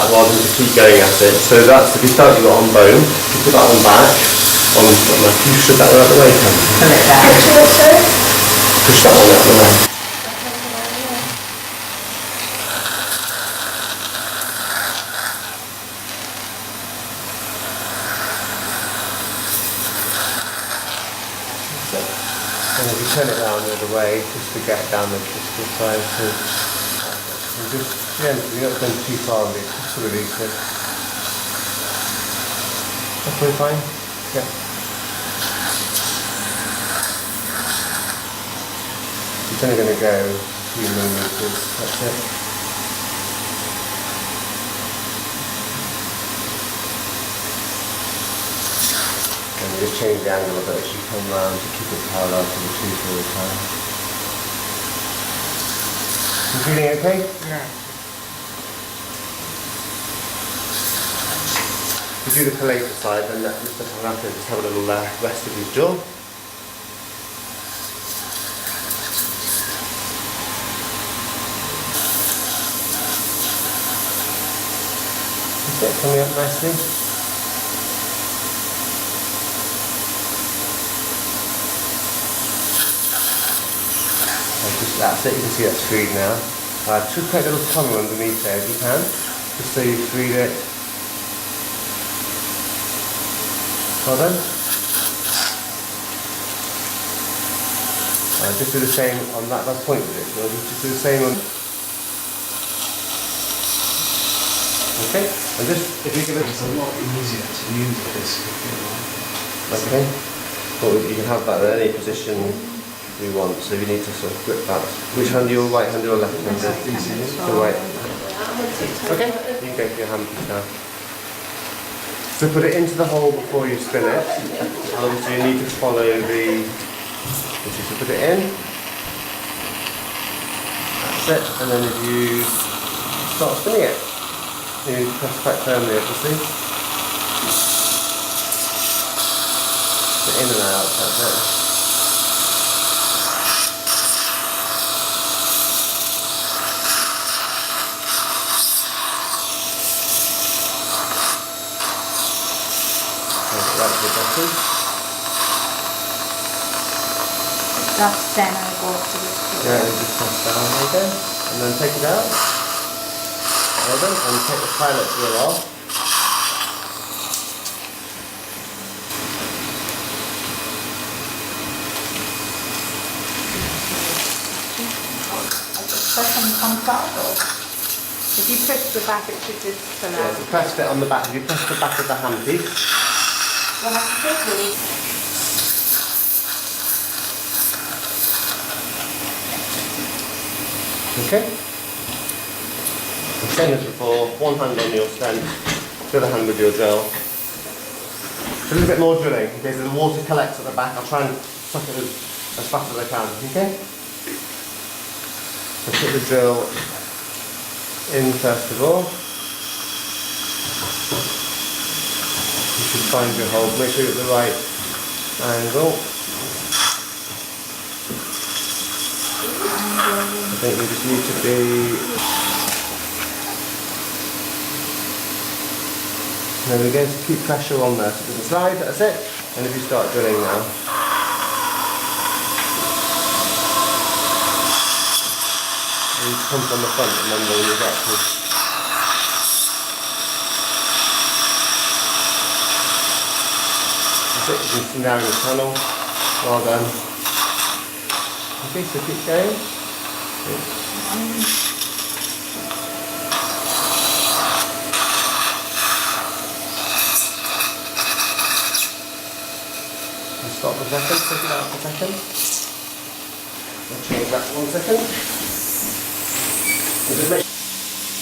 that rather than just keep going at it. So that's if you start your on bone, you put that one back. On that, you should that one out the way, Cam. Pull it down. Push that one out the way. And if you turn it around the other way, just to get down the distal side, so and just gently, you're not going too far with it, just to release it. That's really fine. Yeah. It's only going to go a few millimeters, that's it. And just change the angle of it as you come round to keep it parallel to the tooth all the time. You feeling okay? Yeah. If you do the collator side, then Mr. Parappa just have a little rest of his jaw. That's it, coming up nicely. That's it, you can see that's freed now. Just take a little tongue underneath there if you can, just so you've freed it. Well done. Just do the same on that last point with it, so just do the same on... Okay, and just, if you give it... It's a lot easier to use this. Okay, well, you can have that in any position you want, so you need to sort of grip that. Which hand, your right hand or left hand? The right. Okay, you can go for your hand now. So put it into the hole before you spin it. So you need to follow the... So put it in. That's it, and then if you start spinning it, you press quite firmly, obviously. In and out, that's it. That's then I go up to the floor. Yeah, and just press down again, and then take it out. Well done, and take the pilot wheel off. Press on top, or if you push the back, it should just pull out. Yeah, so press it on the back. If you press the back of the handpiece. Well, I have to really. Okay. The same as before, one hand on your stent, the other hand with your drill. A little bit more drilling, okay, so the water collects at the back. I'll try and suck it as fast as I can, okay? So put the drill in first of all. You should find your hole, make sure you're at the right angle. I think we just need to be... There we go, so keep pressure on there so it doesn't slide, that's it. And if you start drilling now. And you come from the front, remember, when you get to... That's it, you can see now the tunnel. Well done. Okay, so keep going. Stop for a second, take it out for a second. I'll change that for 1 second.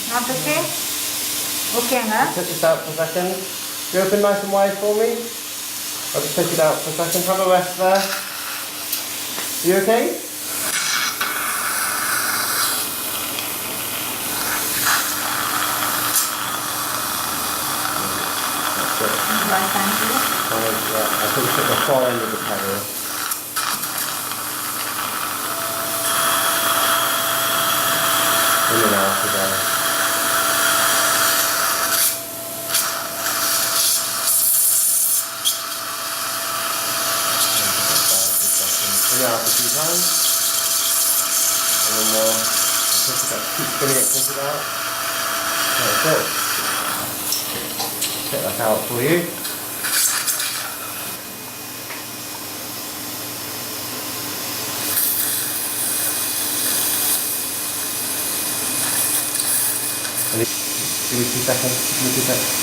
Not okay? Okay, huh? Take this out for a second. You open nice and wide for me? I'll just take it out for a second. Have a rest there. You okay? Right hand. I think it's at the far end of the pedal. In and out of there. out a few times. And then we'll push it out. Keep spinning it, push it out. That's it. Get that out for you. And give me 2 seconds. Give me 2 seconds.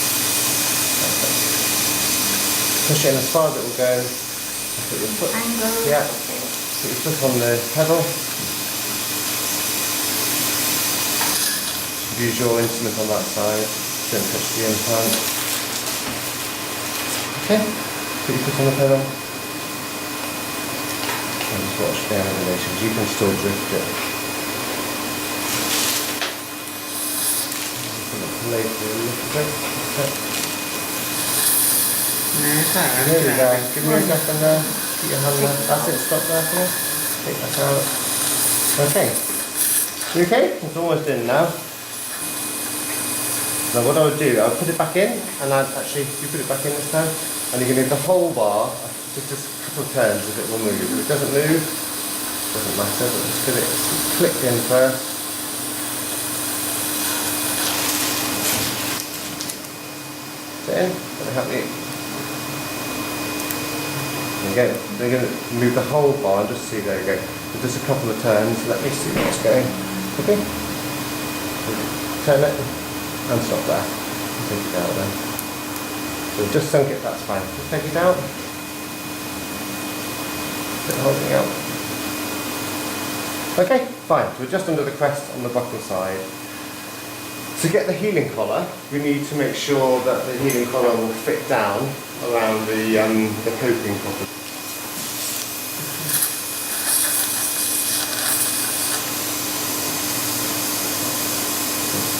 Push it in as far as it will go. Put your foot. Angle. Yeah. Okay. Put your foot on the pedal. Use your instrument on that side. Don't touch the implant. Okay. Put your foot on the pedal. And just watch the animations. You can still drift it. Later a little bit. There we go. Give me a second there. Keep your hand there. That's it. Stop there for me. Take that out. Okay. You okay? It's almost in now. Now what I would do, I would put it back in, and I'd actually, you put it back in this time, and you can leave the whole bar, just a couple of turns if it will move. If it doesn't move, doesn't matter, but just get it clicked in first. In, that'll help you. Again, they're going to move the whole bar and just see, there you go. So just a couple of turns, let me see what's going. Okay? Turn it and stop there. Take it out then. So just sunk it, that's fine. Just take it out. Put the whole thing out. Okay, fine. So we're just under the crest on the buckle side. To get the healing collar, we need to make sure that the healing collar will fit down around the coping properly.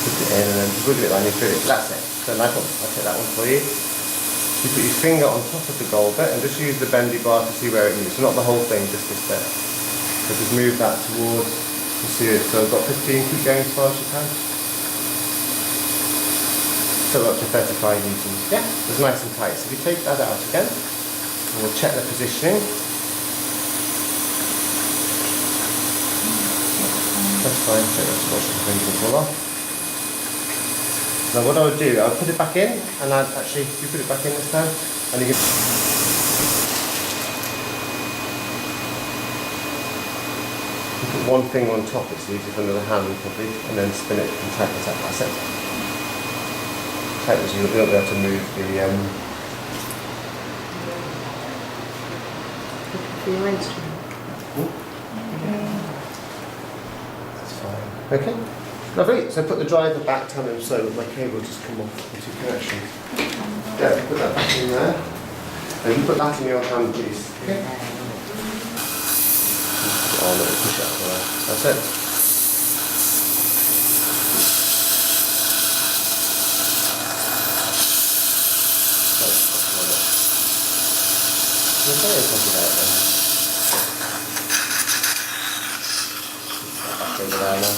Put it in and then wiggle it around your foot. That's it. So nice one. I'll take that one for you. You put your finger on top of the gold bit and just use the bendy bar to see where it moves. So not the whole thing, just this bit. So just move that towards the series. So I've got 15, keep going as far as you can. So up to 35 newtons. Yeah, it's nice and tight. So if you take that out again, and we'll check the positioning. That's fine, so let's wash the fingers and pull off. Now what I would do, I would put it back in, and I'd actually, you put it back in this time, and you can put one finger on top, it's easier under the hand probably, and then spin it and tighten it up, that's it. Tight as you'll be able to move the For your instrument. That's fine. Okay. Lovely. So put the driver back, tell him so that my cable just come off into connection. Yeah, put that back in there. And you put that in your hand, please. Okay. Put it on and push it up there. That's it. Okay, take it out then. Back over there now.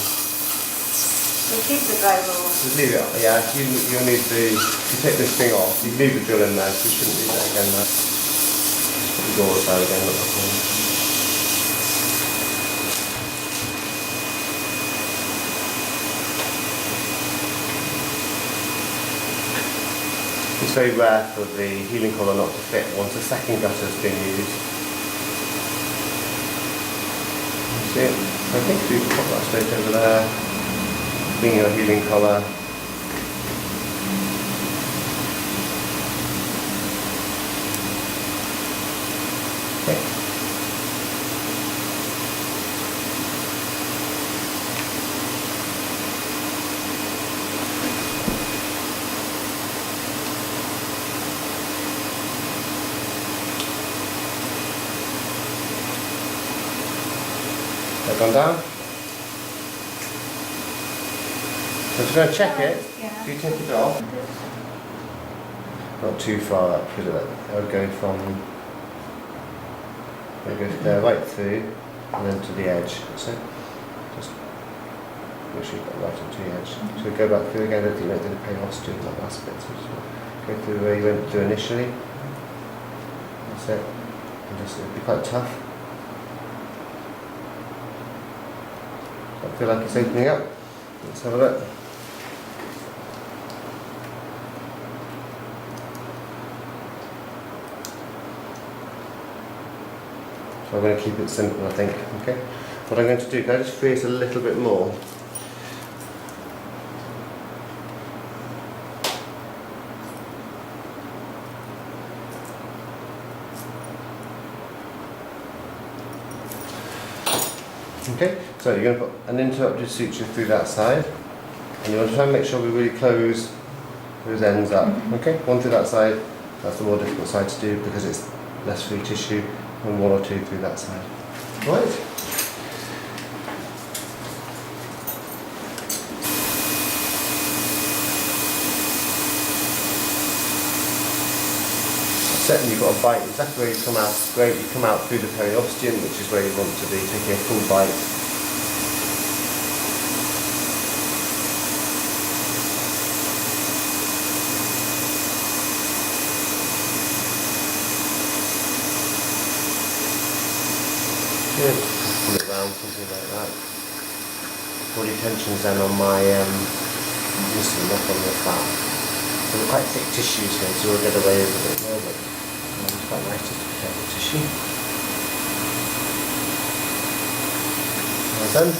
You keep the driver on. Just leave it, yeah, you'll need the, if you take this thing off, you leave the drill in there, so you shouldn't leave it again there. Just put the doors there again, look back in. It's very rare for the healing collar not to fit once a second gutter has been used. See it? Okay, so you can pop that straight over there. Bring your healing collar. Okay. That gone down? So I'm just going to check it. Yeah. If you take it off, not too far up, because it would go from, it goes there right through and then to the edge. So just make sure you've got right onto the edge. So we go back through again. I don't think you did a payoff to that last bit. So just go through where you went to initially. That's it. And just, it'll be quite tough. I feel like it's opening up. Let's have a look. So I'm going to keep it simple, I think. Okay. What I'm going to do, can I just free it a little bit more? Okay, so you're going to put an interrupted suture through that side, and you want to try and make sure we really close those ends up. Okay, one through that side, that's the more difficult side to do because it's less free tissue, and one or two through that side. Right. Second, you've got a bite exactly where you come out. Great, you come out through the periosteum, which is where you want to be, taking a full bite. Good. Pull it round, something like that. Body tension's then on my muscle, not on the fat. So they're quite thick tissues here, so we'll get away with a bit more, but it's quite nice just to protect the tissue. Well done.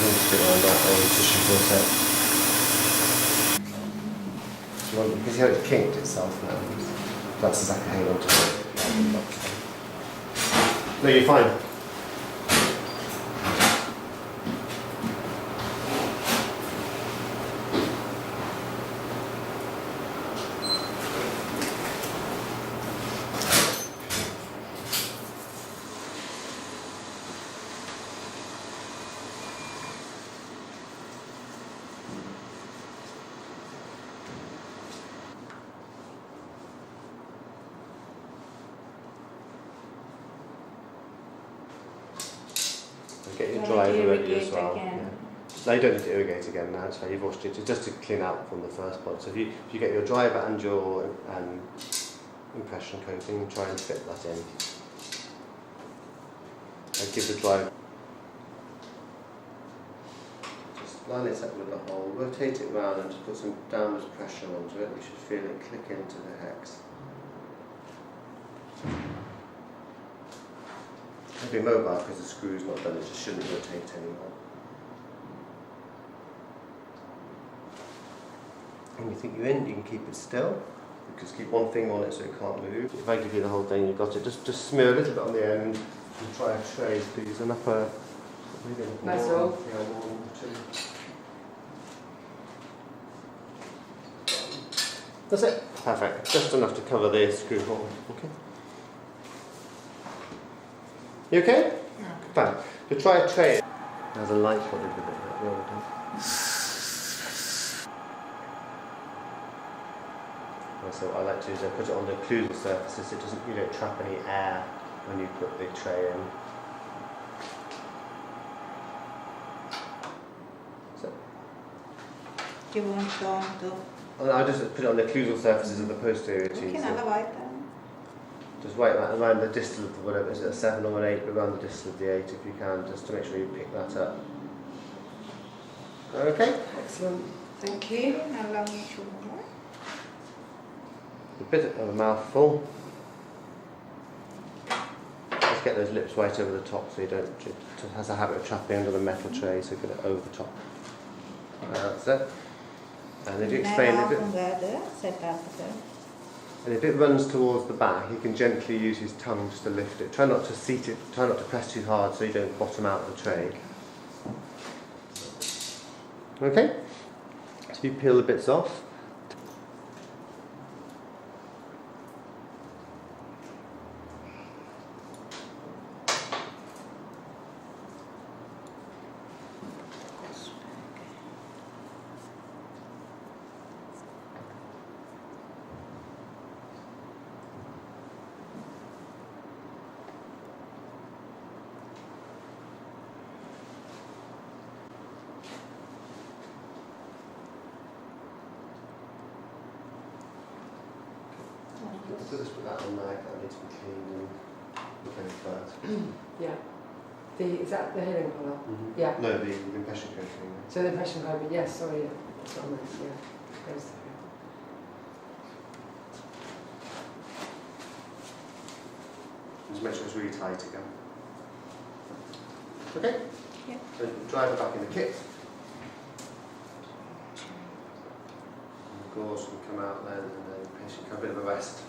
Just on that old tissue for a sec. You can see how it's kinked itself now. That's exactly how you want to do it. No, you're fine. Get your driver ready as well. Yeah. No, you don't need to irrigate again now, it's fine, you've washed it. It's just to clean out from the first pod. So if you get your driver and your impression coating, try and fit that in. And give the driver. Just line it up with the hole, rotate it round and just put some downwards pressure onto it. You should feel it click into the hex. It'll be mobile because the screw's not done, it just shouldn't rotate anymore. When you think you're in, you can keep it still. You just keep one finger on it so it can't move. If I give you the whole thing, you've got it. Just smear a little bit on the end and try a tray, please. An upper. Nice roll. Yeah, 1, 2. That's it. Perfect. Just enough to cover the screw hole. Okay. You okay? Yeah. Fine. So try a tray. There's a light pot a bit like the other time. So what I like to do is I put it on the occlusal surfaces. It doesn't, you don't trap any air when you put the tray in. So. Do you want to? And I just put it on the occlusal surfaces of the posterior teeth. Just right around the distal of whatever, is it a 7 or an 8, but around the distal of the 8 if you can, just to make sure you pick that up. Okay? Excellent. Thank you. Allow me to more. A bit of a mouthful. Just get those lips right over the top so you don't, it has a habit of trapping under the metal tray, so get it over the top. That's it. And if you explain if it runs towards the back, he can gently use his tongue just to lift it. Try not to seat it, try not to press too hard so you don't bottom out the tray. Okay? So you peel the bits off. So just put that on there, that needs to be cleaned and okay first. Yeah. Is that the hearing collar? Yeah. No, the impression coating. So the impression code, yes, sorry, yeah. That's what I meant, yeah. Goes there. Just make sure it's really tight again. Okay? Yeah. So drive it back in the kit. And the gauze will come out then, and then the patient can have a bit of a rest.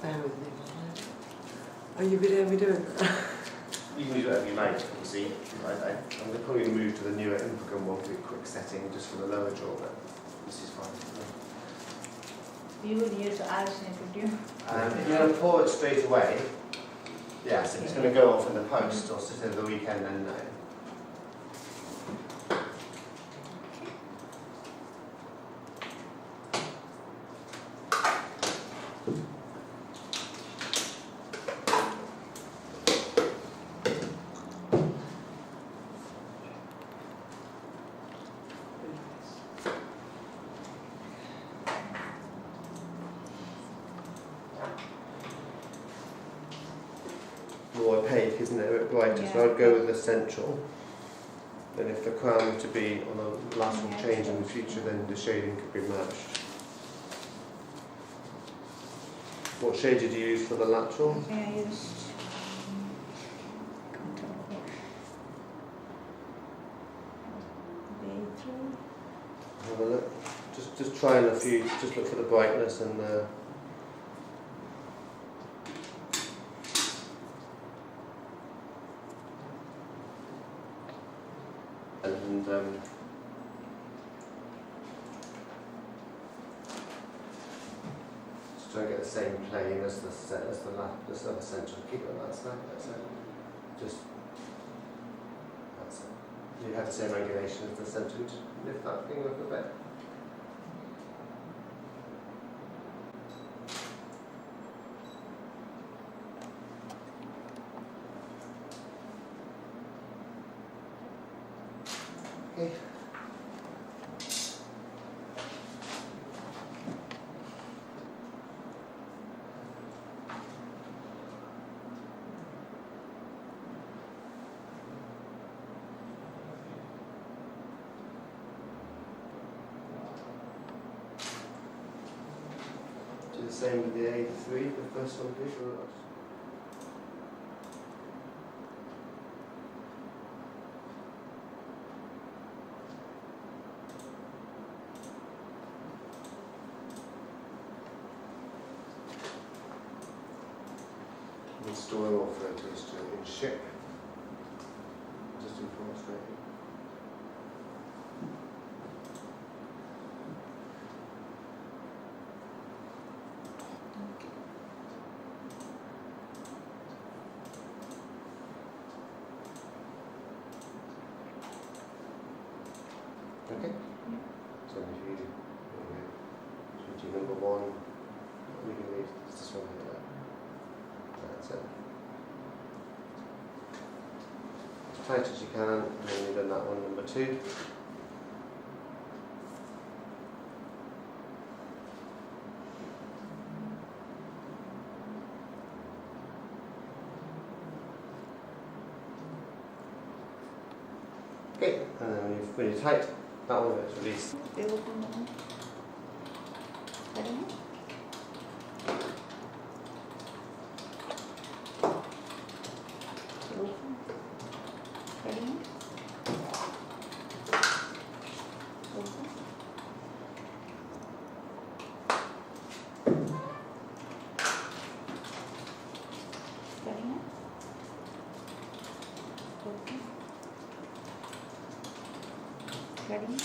Bear with me. Are you video doing that? You can use whatever you like, you see. I'm probably going to move to the newer Infogram one for a quick setting, just for the lower jaw, but this is fine. You would use arsenic, would you? If you're going to pour it straight away, yes, if it's going to go off in the post or sit over the weekend, then no. More opaque, isn't it? Right, so Yeah. I'd go with the central. And if the crown were to be on a lateral change in the future, then the shading could be matched. What shade did you use for the lateral? Yeah, I used Have a look. Just try and a few. Just look for the brightness and the. And just try and get the same plane as the other central. Keep it on that side. That's it. Just that's it. You have the same angulation as the centre. Just lift that thing up a bit. Okay. Do the same with the A3, the first one, please. And storing all photos to in ship. Just in portrait. Okay. So if you do number one, we can leave this one here. That's it. As tight as you can, and then you've done that one, number two. Okay, and then when you're tight, that one is released. they open them. I don't know. They open. I don't know. Open. Cutting it. Open. Cutting it.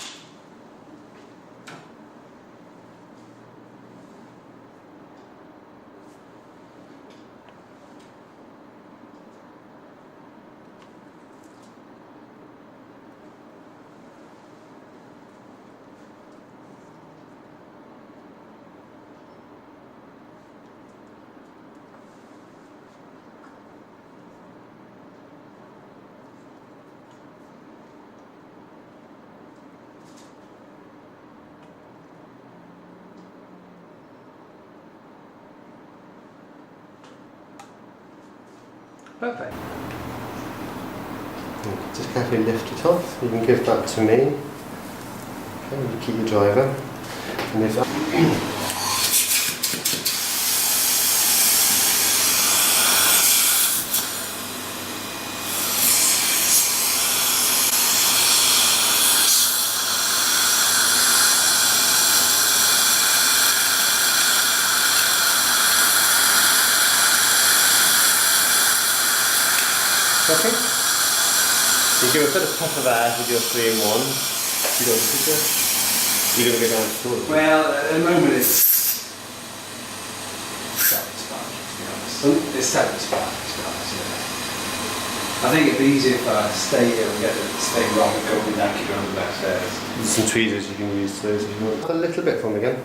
Perfect. Just carefully lift it off. You can give that to me. Okay, you keep your driver. And if okay. You give a bit of puff of air with your 3-in-1. You don't see it. You're going to go down to the Well, at the moment it's satisfying, to be honest. It's satisfying, to be honest, yeah. I think it'd be easier if I stay here and get the stay wrong and go with that kid on the backstairs. There's some tweezers you can use those if you want. A little bit for me again.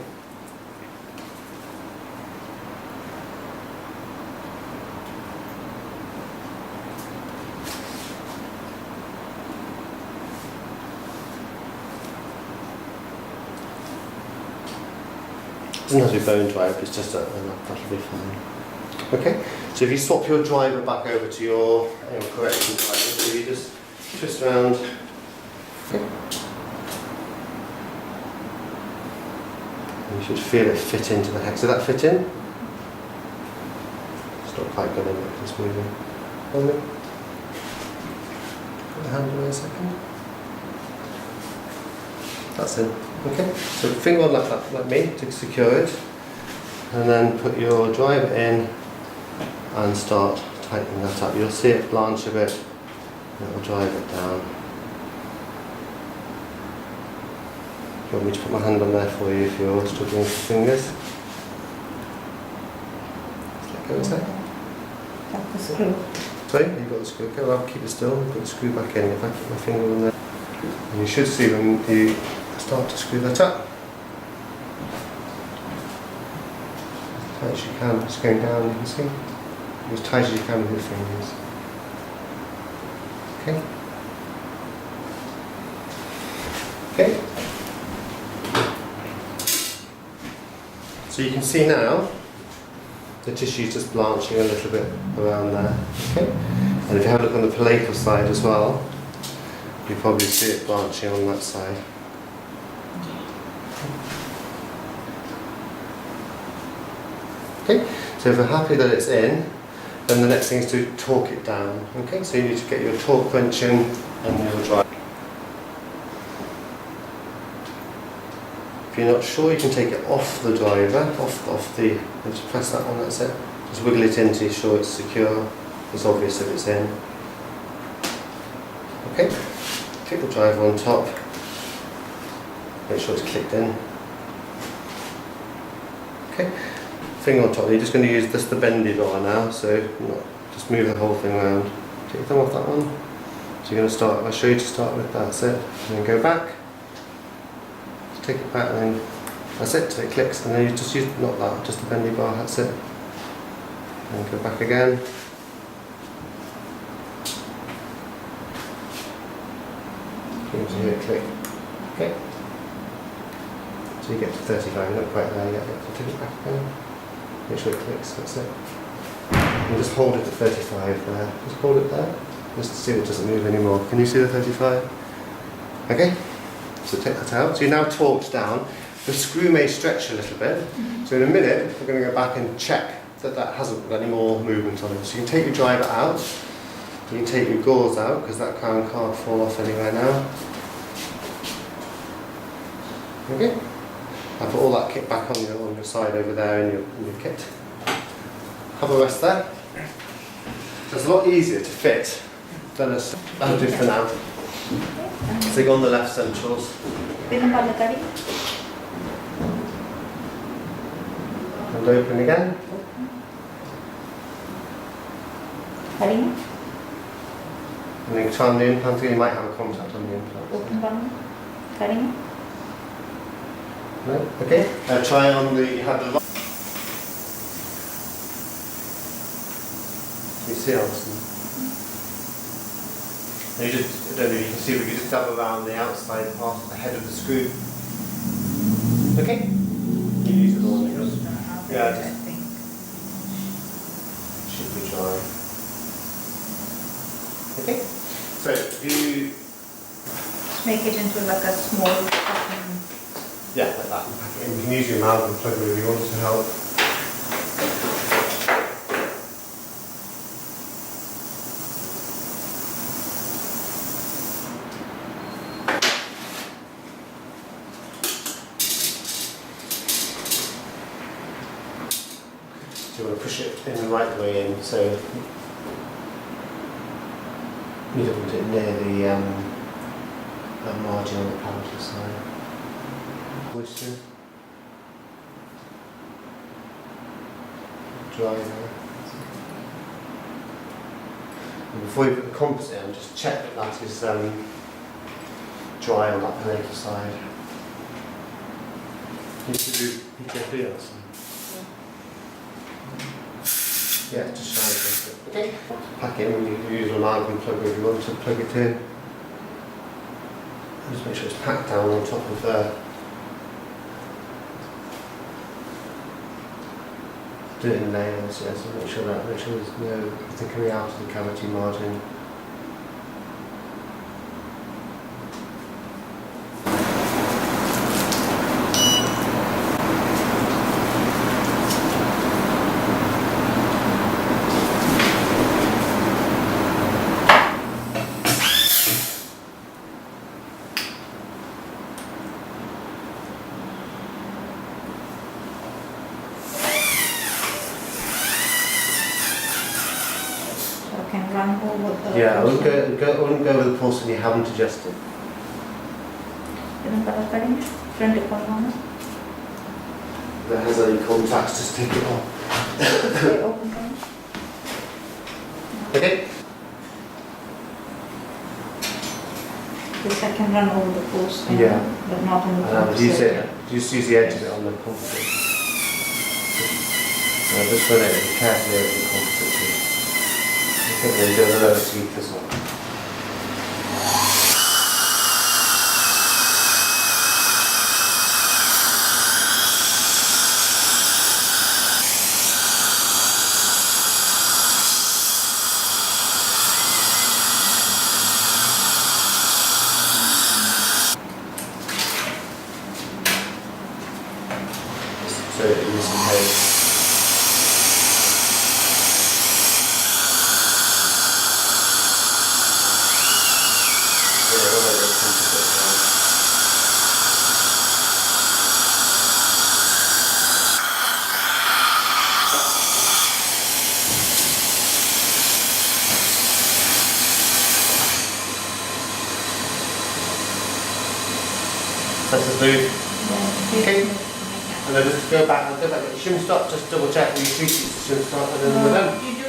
Doesn't have to be bone dry, it's just that'll be fine. Okay, so if you swap your driver back over to your correction driver, so you just twist around. Okay. And you should feel it fit into the hex. Did that fit in? It's not quite good, it's moving. Hold it. Put the hand away a second. That's it. Okay, so finger on like that, like me, to secure it, and then put your driver in and start tightening that up. You'll see it blanch a bit, and it will drive it down. Do you want me to put my hand on there for you if you're struggling with your fingers? Let go a sec. Got the screw. Sorry, you've got the screw. Okay, well, I'll keep it still. Put the screw back in. If I put my finger on there, and you should see when you start to screw that up. As tight as you can, it's going down, you can see. As tight as you can with your fingers. Okay. Okay. So you can see now the tissue's just blanching a little bit around there. Okay. And if you have a look on the palatal side as well, you probably see it blanching on that side. Okay, so if we're happy that it's in, then the next thing is to torque it down. Okay, so you need to get your torque wrench in and your drive. If you're not sure, you can take it off the driver, off the, and just press that one, that's it. Just wiggle it in until you're sure it's secure. It's obvious that it's in. Okay, click the driver on top. Make sure it's clicked in. Okay. Finger on top, you're just going to use just the bendy bar now, so just move the whole thing around. Take your thumb off that one. So you're going to start, I'll show you to start with, that's it. And then go back. Just take it back and then, that's it, so it clicks. And then you just use, not that, just the bendy bar, that's it. And go back again. You can hear it click. Okay. So you get to 35, you're not quite there yet, so take it back again. Make sure it clicks, that's it. And just hold it at 35 there. Just hold it there. Just to see if it doesn't move anymore. Can you see the 35? Okay. So take that out. So you're now torqued down. The screw may stretch a little bit. So in a minute, we're going to go back and check that that hasn't got any more movement on it. So you can take your driver out. You can take your gauze out, because that crown can't fall off anywhere now. Okay. I'll put all that kit back on your side over there in your kit. Have a rest there. So it's a lot easier to fit than that'll do for now. So you go on the left centrals. And open again. And then try on the implant again. You might have a contact on the implant. No? Okay. Try on the, you have the lock. Can you see Alison? And you just, I don't know if you can see, but you just dab around the outside part of the head of the screw. Okay? You use it all. Yeah, just should be dry. make it into like a small fucking... Yeah, like that. Pack it in. You can use your amalgam plugger if you want to help. So you want to push it in the right way in, so you don't want it near the margin on the palatal side. Moisture. Dry there. And before you put the composite in, just check that that is dry on that palatal side. You should do PKP or something. Yeah, just shine against it. Okay. Pack in when you use an amalgam plugger if you want to plug it in. Just make sure it's packed down on top of do it in layers, yeah, so make sure there's nothing coming out of the cavity margin. Can run over the... Yeah, I wouldn't go with the porcelain you haven't adjusted. Front corner. That has any contacts, just take it off. Okay? This I can run over the post, Yeah. but not on the And post. just use the edge of it on the composite. Just run it carefully over the composite too. I think they do a lower seat as well. So in this case, that's the smooth. Okay. And then just go back, get your shim stop, just double check that your 360 shim stop, and then we're done.